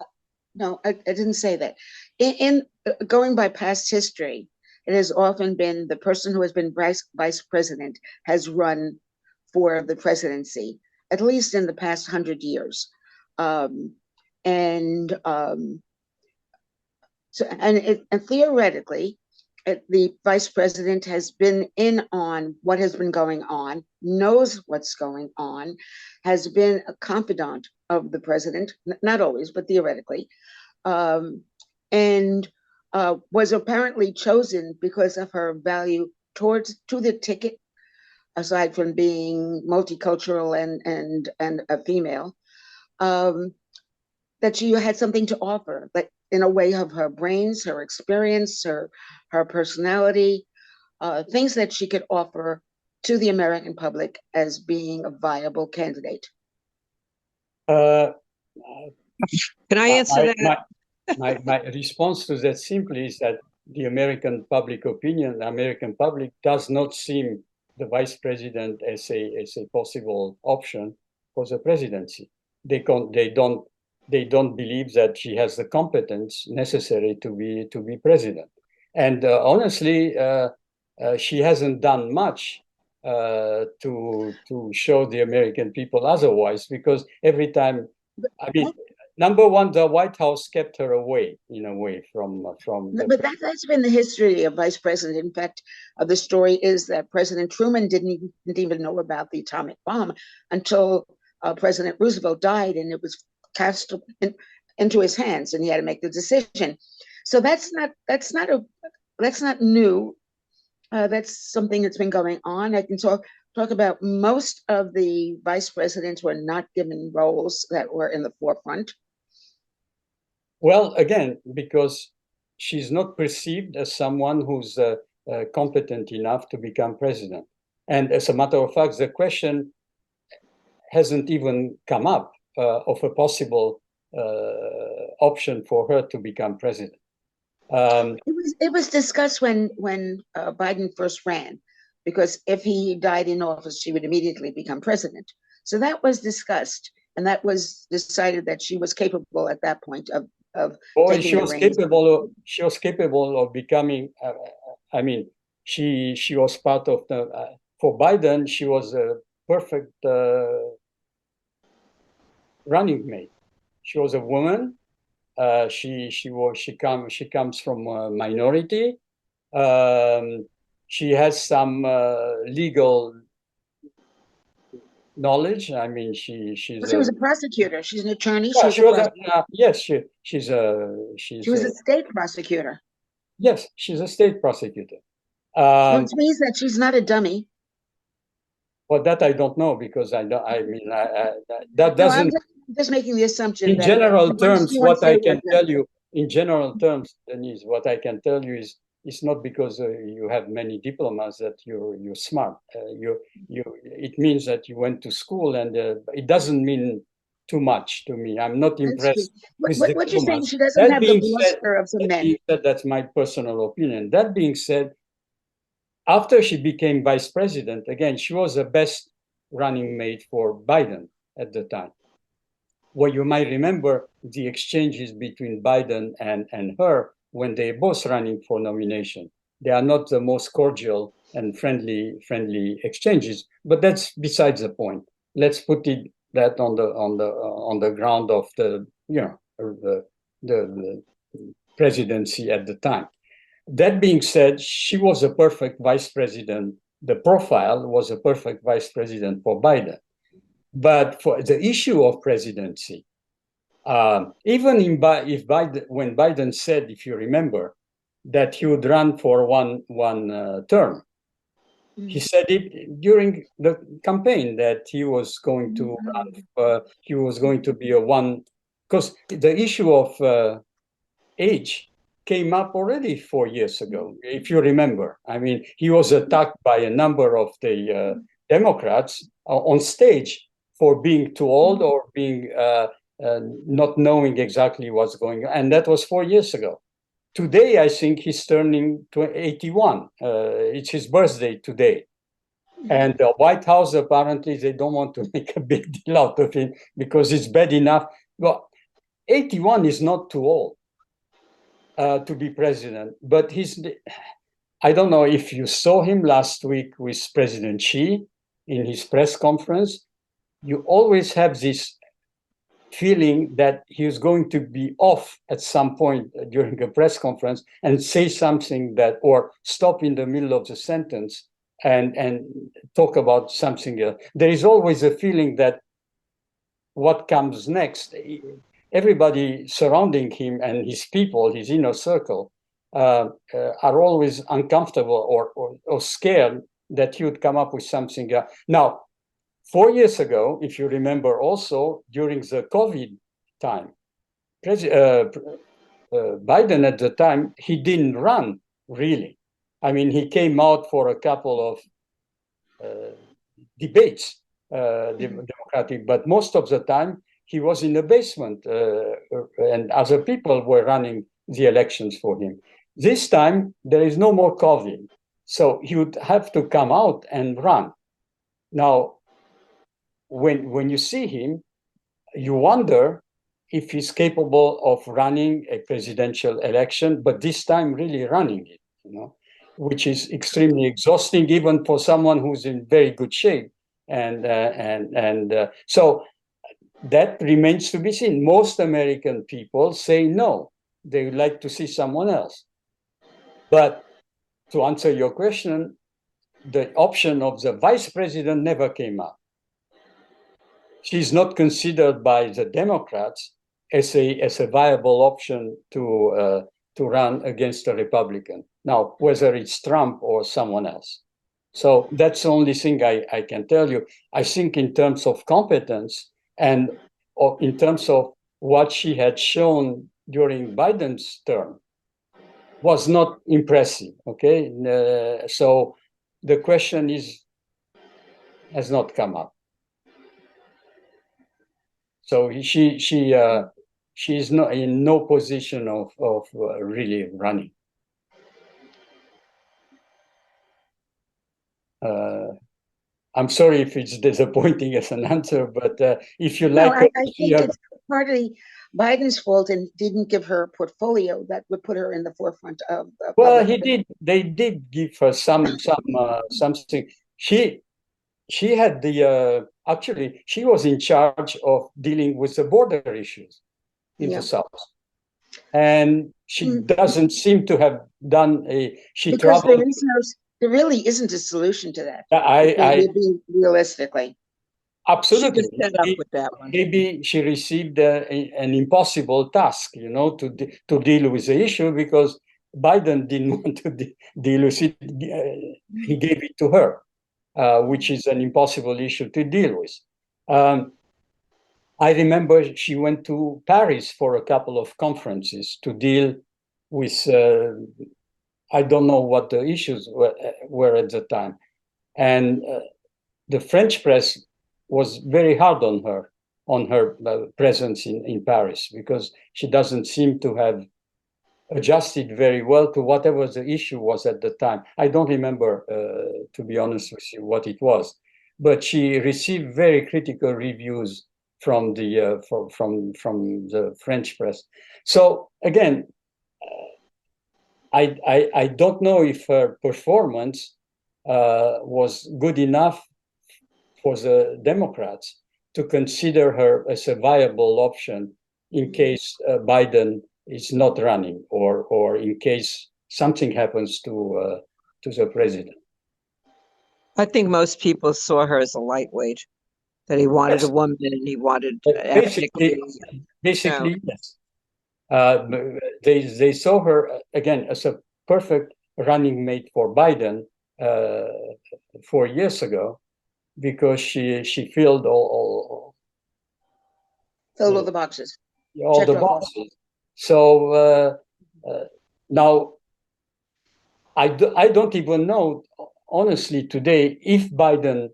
No, I didn't say that. In going by past history, it has often been the person who has been vice president has run for the presidency, at least in the past 100 years. And theoretically, the vice president has been in on what has been going on, knows what's going on, has been a confidant of the president, not always, but theoretically, and was apparently chosen because of her value to the ticket, aside from being multicultural and a female, that she had something to offer, but in a way of her brains, her experience, her personality, things that she could offer to the American public as being a viable candidate. Can I answer that? My response to that simply is that the American public opinion, the American public does not see the vice president as a possible option for the presidency. They don't believe that she has the competence necessary to be president. And honestly, she hasn't done much to show the American people otherwise, because every time, I mean, number one, the White House kept her away, in a way, from. But that's been the history of vice president. In fact, the story is that President Truman didn't even know about the atomic bomb until President Roosevelt died, and it was cast into his hands, and he had to make the decision. So that's not new. That's something that's been going on. I can talk about most of the vice presidents were not given roles that were in the forefront. Well, again, because she's not perceived as someone who's competent enough to become president. And as a matter of fact, the question hasn't even come up of a possible option for her to become president. It was discussed when Biden first ran, because if he died in office, she would immediately become president. So that was discussed, and that was decided that she was capable at that point of she was capable of becoming. I mean, she was part of the. For Biden, she was a perfect running mate. She was a woman. She comes from a minority. She has some legal knowledge. I mean, she was a prosecutor. She's an attorney. Yeah, she was a state prosecutor. Yes, she's a state prosecutor. Which means that she's not a dummy. Well, that I don't know, because I don't. I mean, that doesn't. I'm just making the assumption. In general terms, what I can tell you, in general terms, Denise, what I can tell you is, it's not because you have many diplomas that you're smart. It means that you went to school, and it doesn't mean too much to me. I'm not impressed with what you're saying, she doesn't have the bluster of some men. That's my personal opinion. That being said, after she became vice president, again, she was the best running mate for Biden at the time. Well, you might remember the exchanges between Biden and her when they're both running for nomination. They are not the most cordial and friendly exchanges, but that's besides the point. Let's put that on the ground of the presidency at the time. That being said, she was a perfect vice president. The profile was a perfect vice president for Biden. But for the issue of presidency, even when Biden said, if you remember, that he would run for one term, he said it during the campaign that he was going to run. He was going to be a one, because the issue of age came up already 4 years ago, if you remember. I mean, he was attacked by a number of the Democrats on stage for being too old or being not knowing exactly what's going on. And that was 4 years ago. Today, I think he's turning 81. It's his birthday today. And the White House, apparently, they don't want to make a big deal out of it because it's bad enough. Well, 81 is not too old to be president, but I don't know if you saw him last week with President Xi in his press conference. You always have this feeling that he was going to be off at some point during a press conference and say something that, or stop in the middle of the sentence and talk about something else. There is always a feeling that what comes next, everybody surrounding him and his people, his inner circle, are always uncomfortable or scared that he would come up with something. Now, 4 years ago, if you remember also, during the COVID time, Biden at the time, he didn't run, really. I mean, he came out for a couple of debates, Democratic, but most of the time, he was in the basement and other people were running the elections for him. This time, there is no more COVID. So he would have to come out and run. Now, when you see him, you wonder if he's capable of running a presidential election, but this time really running it, which is extremely exhausting, even for someone who's in very good shape. So that remains to be seen. Most American people say no, they would like to see someone else. But to answer your question, the option of the vice president never came up. She's not considered by the Democrats as a viable option to run against a Republican. Now, whether it's Trump or someone else. So that's the only thing I can tell you. I think in terms of competence and in terms of what she had shown during Biden's term was not impressive, okay? So the question has not come up. So she's not in no position of really running. I'm sorry if it's disappointing as an answer, but if you like, I think it's partly Biden's fault and didn't give her a portfolio that would put her in the forefront of. Well, he did. They did give her something. She had actually, she was in charge of dealing with the border issues in the South. And she doesn't seem to have done because there really isn't a solution to that. Realistically. Absolutely. She was set up with that one. Maybe she received an impossible task, to deal with the issue because Biden didn't want to deal with it. He gave it to her. Which is an impossible issue to deal with. I remember she went to Paris for a couple of conferences to deal with, I don't know what the issues were at the time. And the French press was very hard on her presence in Paris, because she doesn't seem to have adjusted very well to whatever the issue was at the time. I don't remember, to be honest with you, what it was, but she received very critical reviews from the French press. So again, I don't know if her performance was good enough for the Democrats to consider her as a viable option in case Biden is not running, or in case something happens to the president. I think most people saw her as a lightweight, that he wanted a woman and he wanted basically yes. They saw her again as a perfect running mate for Biden 4 years ago, because she filled all the boxes. All the boxes. So now I don't even know, honestly, today, if Biden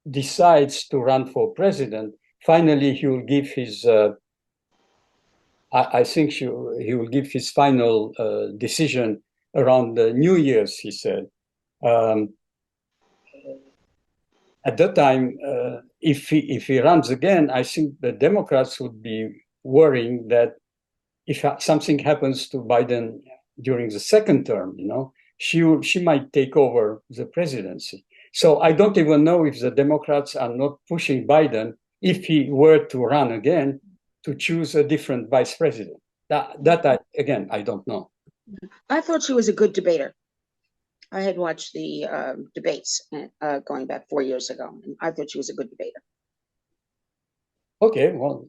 decides to run for president, finally he will give his I think he will give his final decision around the New Year's, he said. At that time, if he runs again, I think the Democrats would be worrying that if something happens to Biden during the second term, she might take over the presidency. So I don't even know if the Democrats are not pushing Biden, if he were to run again, to choose a different vice president. Again, I don't know. I thought she was a good debater. I had watched the debates going back 4 years ago, and I thought she was a good debater. Okay, well,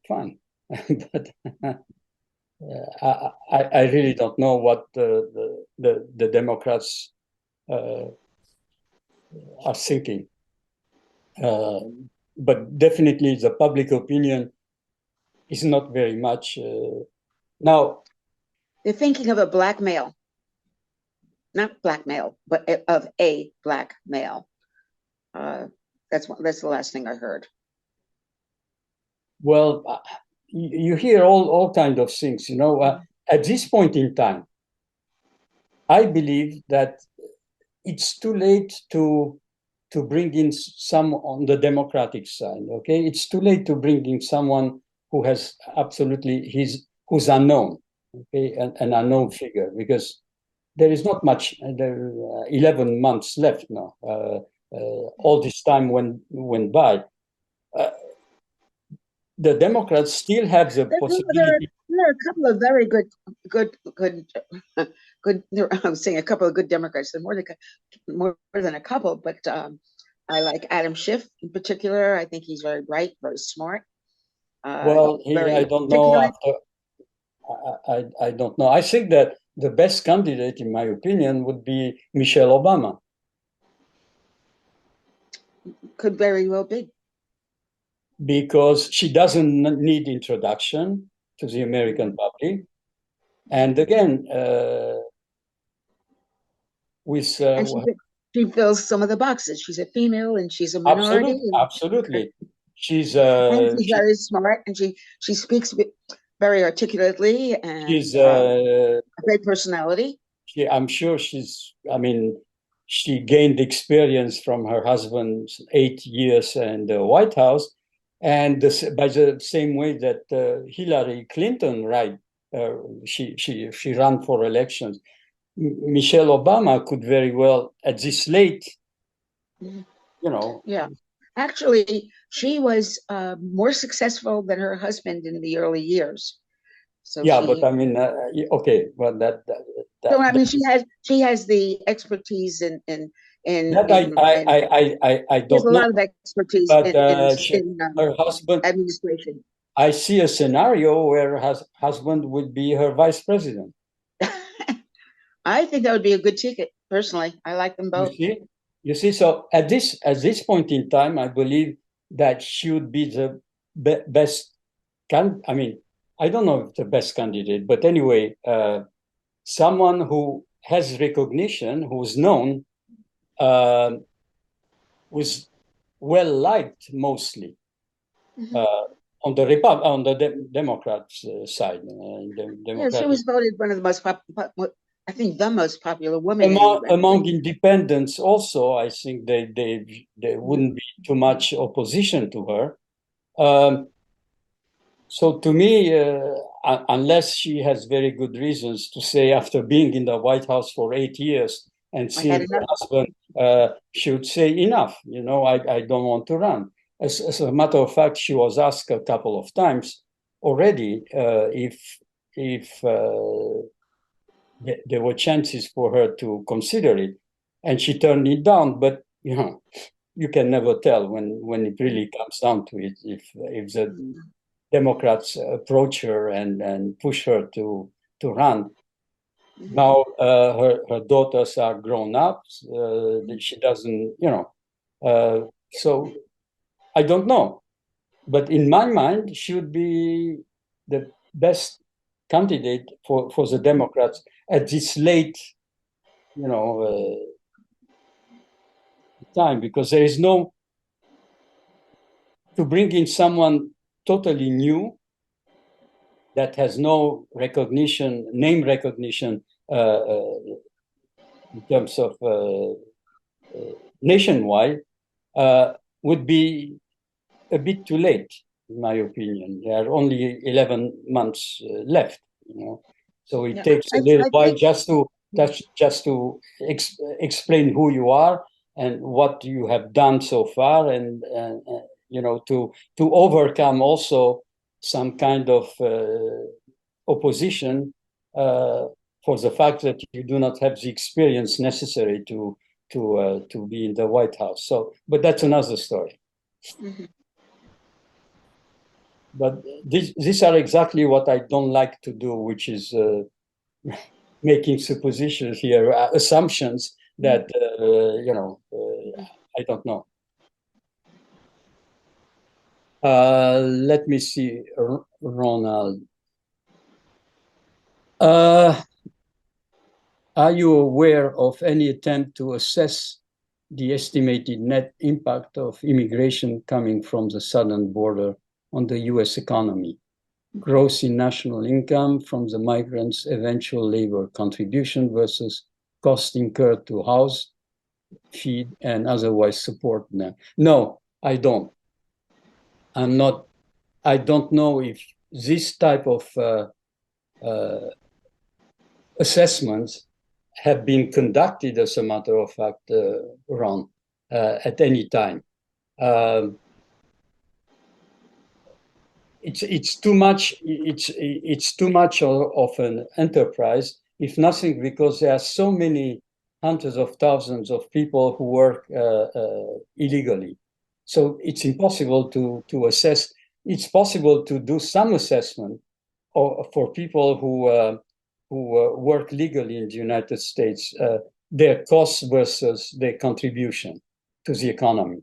fine. But I really don't know what the Democrats are thinking. But definitely the public opinion is not very much. Now, they're thinking of a black male. Not blackmail, but of a black male. That's the last thing I heard. Well, you hear all kinds of things. At this point in time, I believe that it's too late to bring in some on the Democratic side. Okay, it's too late to bring in someone who has absolutely who's unknown. Okay, an unknown figure, because there is not much. There are 11 months left now. All this time went by. The Democrats still have the possibility. There are a couple of very good. I'm saying a couple of good Democrats. There are more than a couple, but I like Adam Schiff in particular. I think he's very bright, very smart. Well, I don't know. I don't know. I think that the best candidate, in my opinion, would be Michelle Obama. Could very well be. Because she doesn't need introduction to the American public. And again, she fills some of the boxes. She's a female and she's a minority. Absolutely. She's very smart, and she speaks very articulately, and she's a great personality. I'm sure she gained experience from her husband's 8 years in the White House, and by the same way that Hillary Clinton, she ran for elections. Michelle Obama could very well, at this late, Yeah, actually, she was more successful than her husband in the early years. So but I mean, okay, well, so I mean, she has the expertise in I don't know. A lot of expertise but in her husband administration. I see a scenario where her husband would be her vice president. I think that would be a good ticket. Personally, I like them both. You see. So at this point in time, I believe that she would be the best. I mean, I don't know if the best candidate, but anyway, someone who has recognition, who's known, was well liked mostly. On the Democrats' side. She was voted one of the most I think the most popular woman among independents. Also, I think they wouldn't be too much opposition to her. So to me, unless she has very good reasons to say, after being in the White House for 8 years and seeing her husband, she would say, enough. I don't want to run. As a matter of fact, she was asked a couple of times already if there were chances for her to consider it, and she turned it down. But you can never tell when it really comes down to it. If the Democrats approach her and push her to run. Now her daughters are grown up. She doesn't, so I don't know. But in my mind, she would be the best candidate for the Democrats at this late, time, because there is no, to bring in someone totally new that has no recognition, name recognition in terms of nationwide, would be a bit too late, in my opinion. There are only 11 months left, so it takes a little while just to explain who you are and what you have done so far, and to overcome also some kind of opposition for the fact that you do not have the experience necessary to be in the White House. So, but that's another story. Mhm. But these are exactly what I don't like to do, which is making suppositions here, assumptions that I don't know. Let me see, Ronald. Are you aware of any attempt to assess the estimated net impact of immigration coming from the southern border on the US economy? Growth in national income from the migrants' eventual labor contribution versus cost incurred to house, feed, and otherwise support them. No, I don't. I don't know if this type of assessments have been conducted, as a matter of fact, Ron, at any time. It's too much. It's too much of an enterprise, if nothing, because there are so many hundreds of thousands of people who work illegally. So it's impossible to assess. It's possible to do some assessment for people who work legally in the United States, their costs versus their contribution to the economy.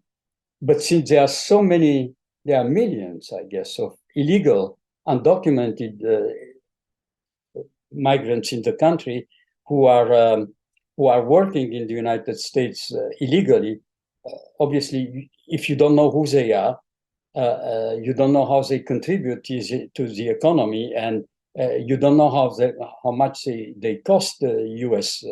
But since there are so many, there are millions, I guess, of illegal, undocumented migrants in the country who are working in the United States illegally. Obviously, if you don't know who they are, you don't know how they contribute to the economy, and you don't know how much they cost the U.S.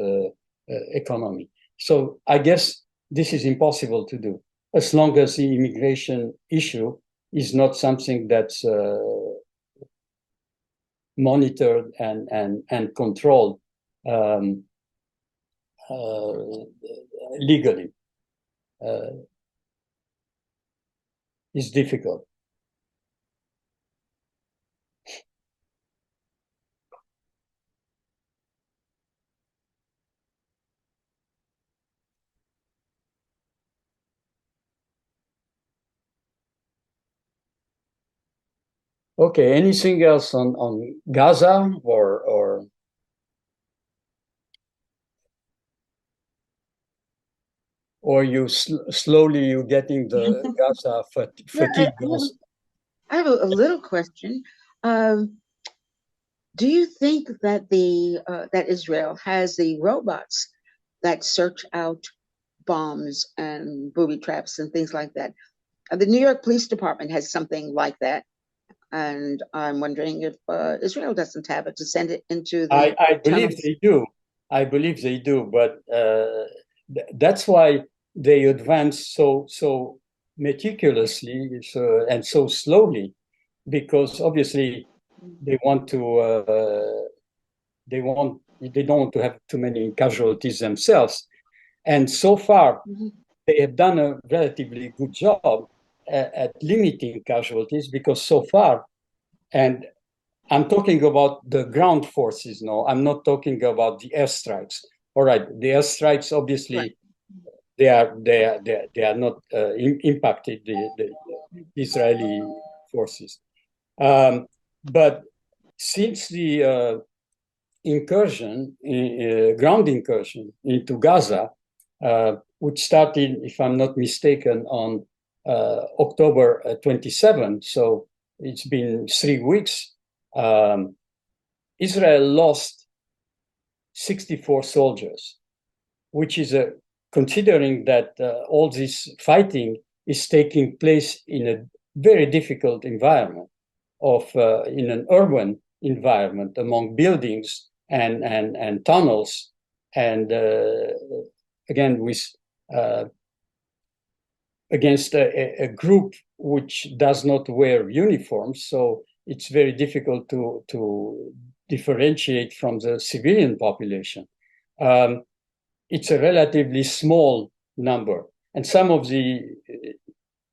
Economy. So I guess this is impossible to do, as long as the immigration issue is not something that's monitored and controlled legally. It's difficult. Okay, anything else on Gaza or you slowly you getting the Gaza fatigue? I have a little question. Do you think that that Israel has the robots that search out bombs and booby traps and things like that? The New York Police Department has something like that, and I'm wondering if Israel doesn't have it to send it into the. I believe they do. I believe they do, but that's why they advance so meticulously and so slowly, because obviously they want to. They don't want to have too many casualties themselves, and so far they have done a relatively good job at limiting casualties, because so far, and I'm talking about the ground forces now. I'm not talking about the airstrikes. All right, the airstrikes obviously they are not impacted the Israeli forces, but since the incursion, ground incursion into Gaza, which started, if I'm not mistaken, on October 27. So it's been 3 weeks. Israel lost 64 soldiers, which is considering that all this fighting is taking place in a very difficult environment in an urban environment among buildings and tunnels, and again with against a group which does not wear uniforms, so it's very difficult to differentiate from the civilian population. It's a relatively small number, and some of the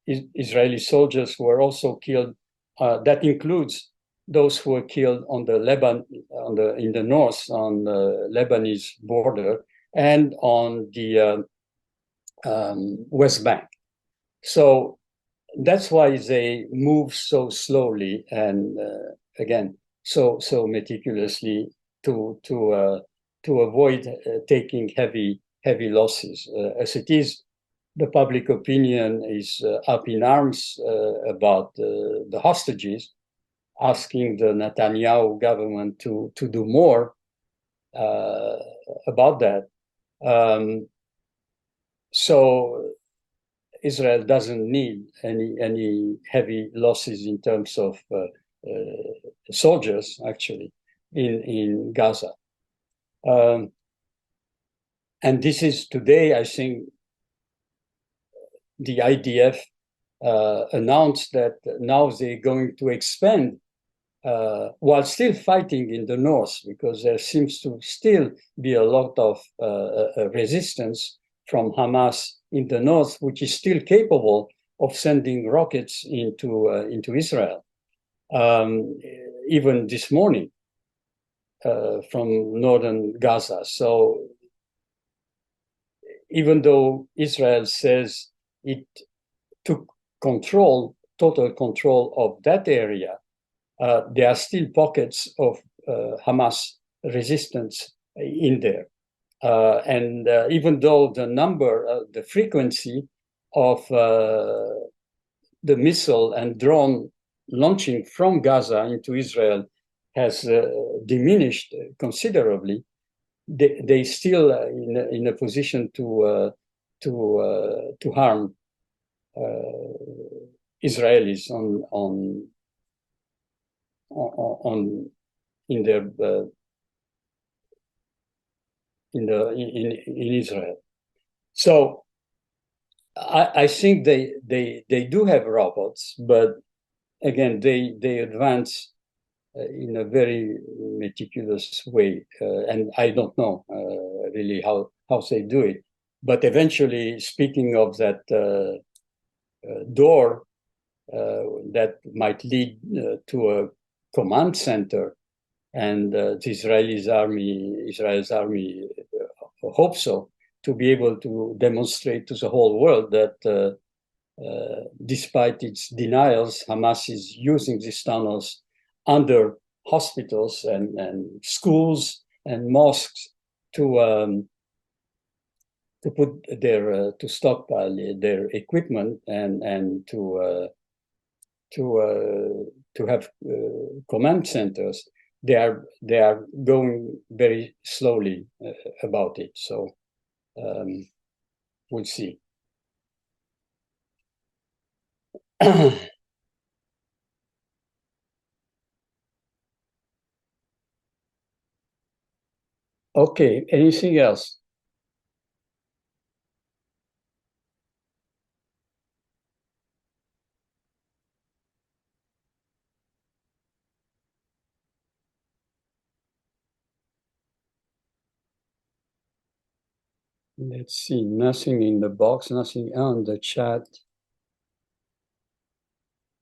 Israeli soldiers were also killed. That includes those who were killed on the in the north, on the Lebanese border, and on the West Bank. So that's why they move so slowly and again so meticulously to avoid taking heavy losses. As it is, the public opinion is up in arms about the hostages, asking the Netanyahu government to do more about that. So Israel doesn't need any heavy losses in terms of soldiers, actually, in Gaza. And this is today, I think, the IDF announced that now they're going to expand while still fighting in the north, because there seems to still be a lot of resistance from Hamas in the north, which is still capable of sending rockets into Israel. Even this morning from northern Gaza. So even though Israel says it took total control of that area, there are still pockets of Hamas resistance in there. And even though the frequency of the missile and drone launching from Gaza into Israel has diminished considerably, they still in a position to harm Israelis in Israel. So I think they do have robots, but again they advance in a very meticulous way, and I don't know really how they do it. But eventually, speaking of that door that might lead to a command center, and Israel's army hopes so, to be able to demonstrate to the whole world that despite its denials, Hamas is using these tunnels under hospitals and schools and mosques to put to stockpile their equipment and to have command centers. They are going very slowly about it. So we'll see. Okay, anything else? Let's see, nothing in the box, nothing on the chat.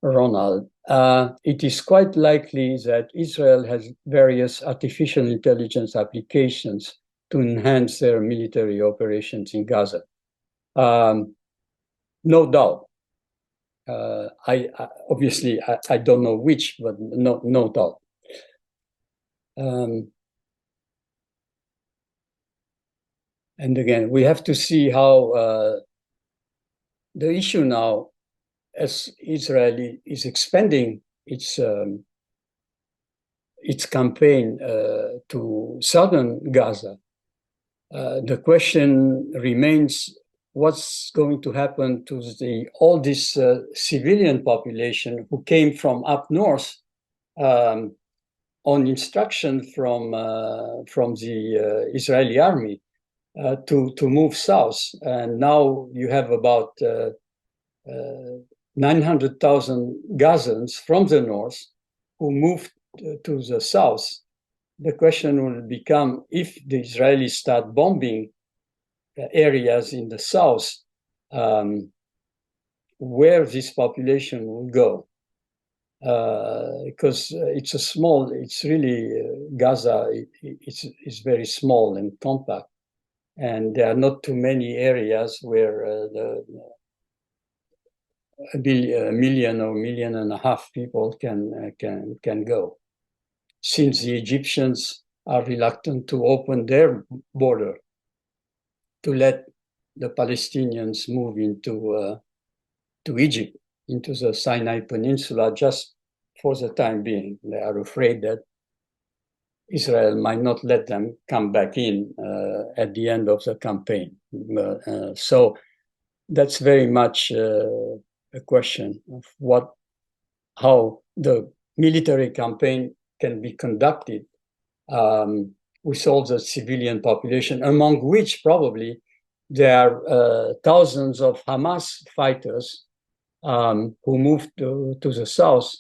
Ronald, it is quite likely that Israel has various artificial intelligence applications to enhance their military operations in Gaza. No doubt. I obviously I don't know which, but no doubt. And again, we have to see how the issue now, as Israel is expanding its campaign to southern Gaza, the question remains: what's going to happen to all this civilian population who came from up north on instruction from the Israeli army to move south. And now you have about 900,000 Gazans from the north who moved to the south. The question will become, if the Israelis start bombing areas in the south, where this population will go. Because it's really, Gaza, it's very small and compact. And there are not too many areas where a million or 1.5 million people can go. Since the Egyptians are reluctant to open their border to let the Palestinians move into to Egypt, into the Sinai Peninsula, just for the time being. They are afraid that Israel might not let them come back in at the end of the campaign. So that's very much a question of how the military campaign can be conducted with all the civilian population, among which probably there are thousands of Hamas fighters who moved to the south,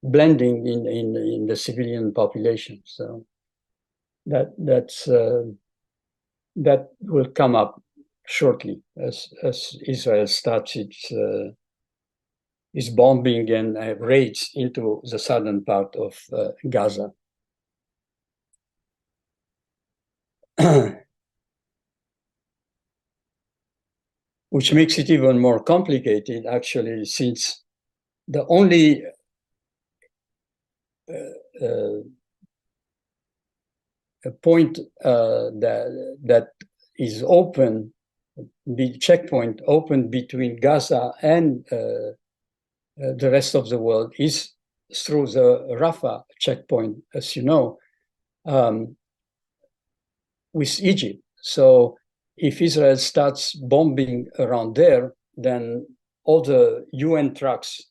blending in the civilian population. So that will come up shortly as Israel starts its bombing and raids into the southern part of Gaza. Which makes it even more complicated, actually, since the only point that is open, the checkpoint open between Gaza and the rest of the world is through the Rafah checkpoint, as you know, with Egypt. So if Israel starts bombing around there, then all the UN trucks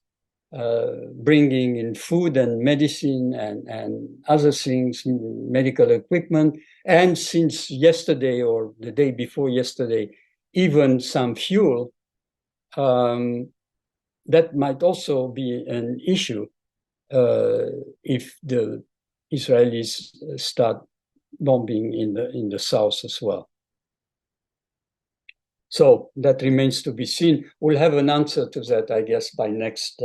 bringing in food and medicine and other things, medical equipment, and since yesterday or the day before yesterday, even some fuel, that might also be an issue if the Israelis start bombing in the south as well. So that remains to be seen. We'll have an answer to that, I guess, by next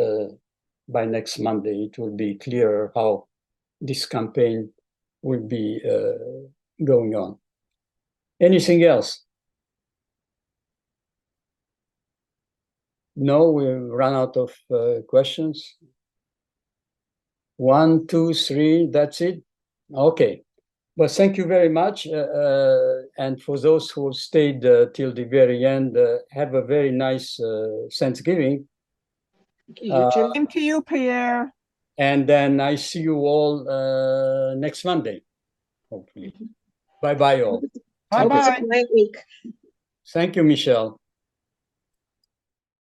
Monday. It will be clearer how this campaign will be going on. Anything else? No, we've run out of questions. 1, 2, 3, that's it? Okay. Well, thank you very much. And for those who stayed till the very end, have a very nice Thanksgiving. Same to you, Pierre. And then I see you all next Monday, hopefully. Bye-bye all. Bye-bye. Have a great week. Thank you, Michelle.